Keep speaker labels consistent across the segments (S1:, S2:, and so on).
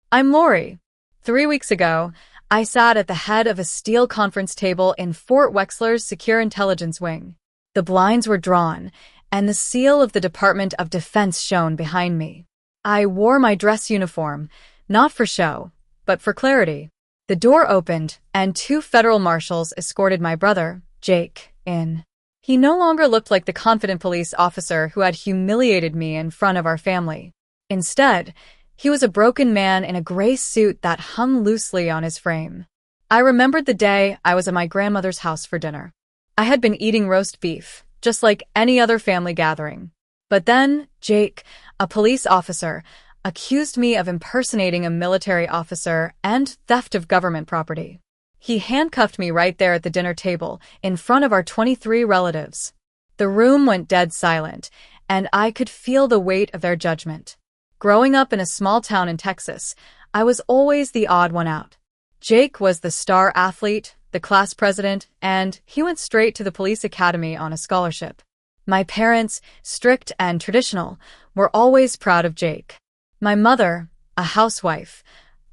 S1: I'm Lori. 3 weeks ago, I sat at the head of a steel conference table in Fort Wexler's Secure Intelligence Wing. The blinds were drawn, and the seal of the Department of Defense shone behind me. I wore my dress uniform, not for show, but for clarity. The door opened, and two federal marshals escorted my brother, Jake, in. He no longer looked like the confident police officer who had humiliated me in front of our family. Instead, he was a broken man in a gray suit that hung loosely on his frame. I remembered the day I was at my grandmother's house for dinner. I had been eating roast beef, just like any other family gathering. But then, Jake, a police officer, accused me of impersonating a military officer and theft of government property. He handcuffed me right there at the dinner table, in front of our 23 relatives. The room went dead silent, and I could feel the weight of their judgment. Growing up in a small town in Texas, I was always the odd one out. Jake was the star athlete, the class president, and he went straight to the police academy on a scholarship. My parents, strict and traditional, were always proud of Jake. My mother, a housewife,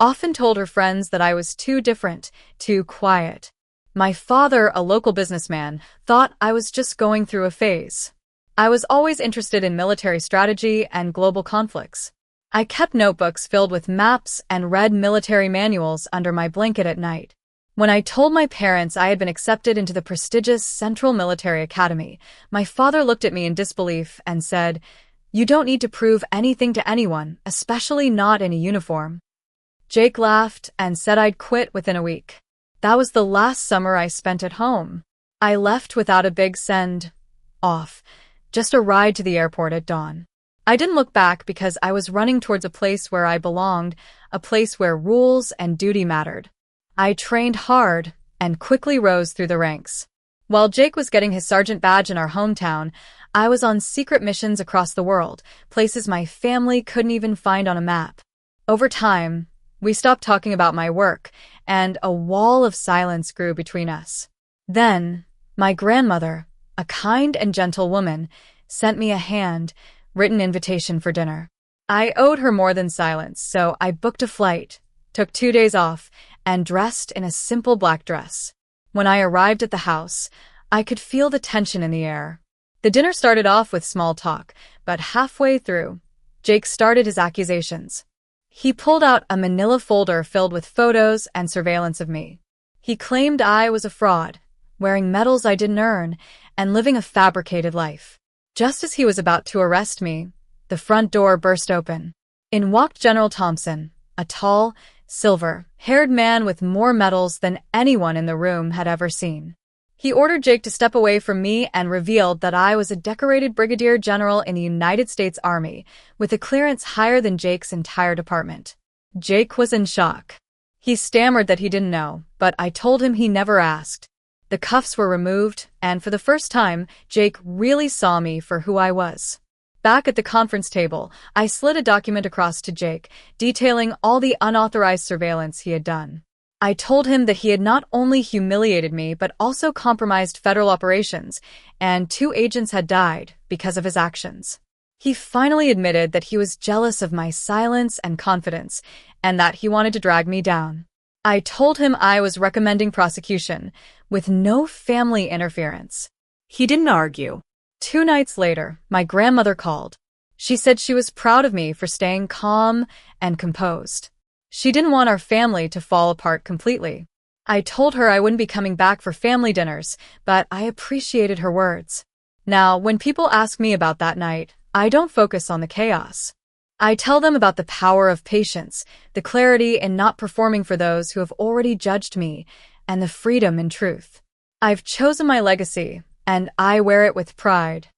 S1: often told her friends that I was too different, too quiet. My father, a local businessman, thought I was just going through a phase. I was always interested in military strategy and global conflicts. I kept notebooks filled with maps and read military manuals under my blanket at night. When I told my parents I had been accepted into the prestigious Central Military Academy, my father looked at me in disbelief and said, "You don't need to prove anything to anyone, especially not in a uniform." Jake laughed and said I'd quit within a week. That was the last summer I spent at home. I left without a big send-off, just a ride to the airport at dawn. I didn't look back because I was running towards a place where I belonged, a place where rules and duty mattered. I trained hard and quickly rose through the ranks. While Jake was getting his sergeant badge in our hometown, I was on secret missions across the world, places my family couldn't even find on a map. Over time, we stopped talking about my work, and a wall of silence grew between us. Then, my grandmother, a kind and gentle woman, sent me a handwritten invitation for dinner. I owed her more than silence, so I booked a flight, took 2 days off, and dressed in a simple black dress. When I arrived at the house, I could feel the tension in the air. The dinner started off with small talk, but halfway through, Jake started his accusations. He pulled out a manila folder filled with photos and surveillance of me. He claimed I was a fraud, wearing medals I didn't earn, and living a fabricated life. Just as he was about to arrest me, the front door burst open. In walked General Thompson, a tall, silver-haired man with more medals than anyone in the room had ever seen. He ordered Jake to step away from me and revealed that I was a decorated brigadier general in the United States Army, with a clearance higher than Jake's entire department. Jake was in shock. He stammered that he didn't know, but I told him he never asked. The cuffs were removed, and for the first time, Jake really saw me for who I was. Back at the conference table, I slid a document across to Jake, detailing all the unauthorized surveillance he had done. I told him that he had not only humiliated me but also compromised federal operations, and 2 agents had died because of his actions. He finally admitted that he was jealous of my silence and confidence, and that he wanted to drag me down. I told him I was recommending prosecution, with no family interference. He didn't argue. 2 nights later, my grandmother called. She said she was proud of me for staying calm and composed. She didn't want our family to fall apart completely. I told her I wouldn't be coming back for family dinners, but I appreciated her words. Now, when people ask me about that night, I don't focus on the chaos. I tell them about the power of patience, the clarity in not performing for those who have already judged me, and the freedom in truth. I've chosen my legacy, and I wear it with pride.